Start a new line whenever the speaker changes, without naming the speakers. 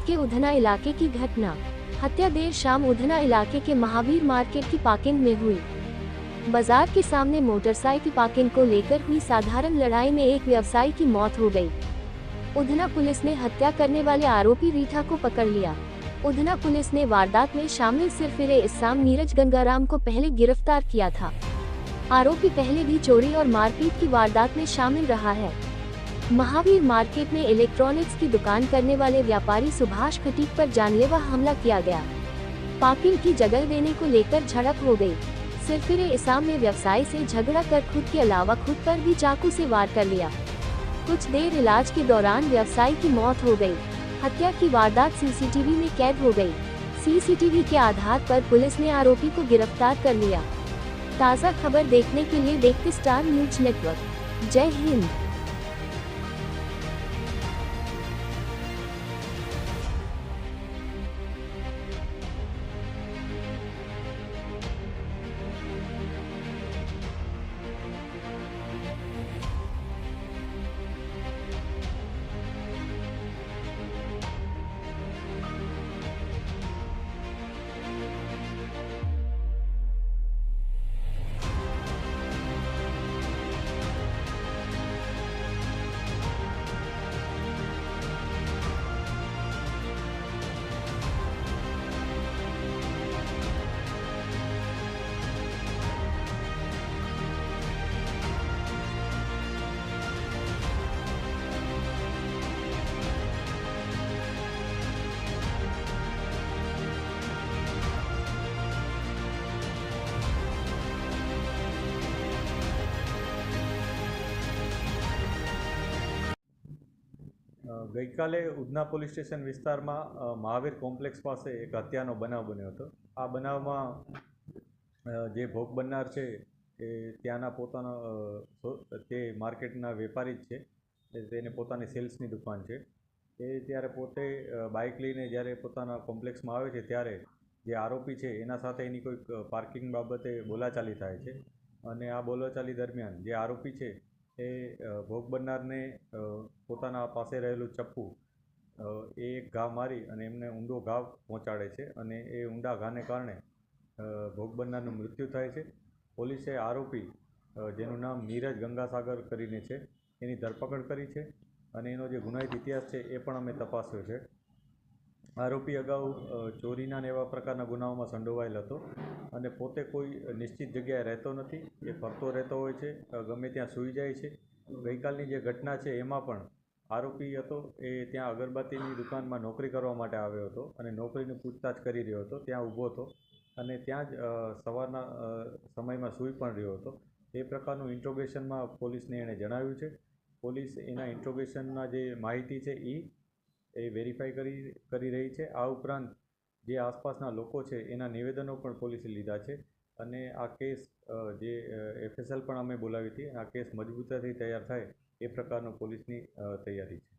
के उधना इलाके की घटना। हत्या देर शाम उधना इलाके के महावीर मार्केट की पार्किंग में हुई। बाजार के सामने मोटरसाइकिल पार्किंग को लेकर हुई साधारण लड़ाई में एक व्यवसायी की मौत हो गई। उधना पुलिस ने हत्या करने वाले आरोपी रीठा को पकड़ लिया। उधना पुलिस ने वारदात में शामिल सिरफिरे इस्लाम नीरज गंगाराम को पहले गिरफ्तार किया था। आरोपी पहले भी चोरी और मारपीट की वारदात में शामिल रहा है। महावीर मार्केट में इलेक्ट्रॉनिक्स की दुकान करने वाले व्यापारी सुभाष खटीक पर जानलेवा हमला किया गया। पार्किंग की जगह देने को लेकर झड़प हो गई। सिरफिरे इस्लाम ने व्यवसायी से झगड़ा कर खुद के अलावा खुद पर भी चाकू से वार कर लिया। कुछ देर इलाज के दौरान व्यवसायी की मौत हो गई। हत्या की वारदात सीसीटीवी में कैद हो गई। सीसीटीवी के आधार पर पुलिस ने आरोपी को गिरफ्तार कर लिया। ताज़ा खबर देखने के लिए देखते स्टार न्यूज नेटवर्क। जय हिंद।
ગઈકાલે ઉધના પોલીસ સ્ટેશન વિસ્તારમાં મહાવીર કોમ્પ્લેક્સ પાસે એક હત્યાનો બનાવ બન્યો હતો। આ બનાવમાં જે ભોગ બનનાર છે એ ત્યાંના પોતાના તે માર્કેટના વેપારી જ છે, તેને પોતાની સેલ્સની દુકાન છે। એ ત્યારે પોતે બાઇક લઈને જ્યારે પોતાના કોમ્પ્લેક્સમાં આવે છે ત્યારે જે આરોપી છે એના સાથે એની કોઈક પાર્કિંગ બાબતે બોલાચાલી થાય છે અને આ બોલાચાલી દરમિયાન જે આરોપી છે એ ભોગ બનનારને પોતાના પાસે રહેલું ચપ્પુ એ એક ઘા મારી અને એમને ઊંડો ઘા પહોંચાડે છે અને એ ઊંડા ઘાને કારણે ભોગ બનનારનું મૃત્યુ થાય છે। પોલીસે આરોપી જેનું નામ નીરજ ગંગાસાગર કરીને છે એની ધરપકડ કરી છે અને એનો જે ગુનાહિત ઇતિહાસ છે એ પણ અમે તપાસ્યો છે। આરોપી અગાઉ ચોરીના ને એવા પ્રકારના ગુનાઓમાં સંડોવાયેલ હતો અને પોતે કોઈ નિશ્ચિત જગ્યાએ રહેતો નથી, એ ફરતો રહેતો હોય છે, ગમે ત્યાં સૂઈ જાય છે। ગઈકાલની જે ઘટના છે એમાં પણ આરોપી હતો એ ત્યાં અગરબત્તીની દુકાનમાં નોકરી કરવા માટે આવ્યો હતો અને નોકરીની પૂછતાછ કરી રહ્યો હતો, ત્યાં ઊભો હતો અને ત્યાં જ સવારના સમયમાં સૂઈ પણ રહ્યો હતો। એ પ્રકારનું ઇન્ટ્રોગેશનમાં પોલીસને એણે જણાવ્યું છે। પોલીસ એના ઇન્ટ્રોગેશનના જે માહિતી છે એ વેરીફાઈ કરી રહી છે। આ ઉપરાંત જે આસપાસના લોકો છે એના નિવેદનો પણ પોલીસે લીધા છે અને આ કેસ જે એફએસએલ પણ અમે બોલાવી હતી, આ કેસ મજબૂતાથી તૈયાર થાય એ પ્રકારનો પોલીસની તૈયારી છે।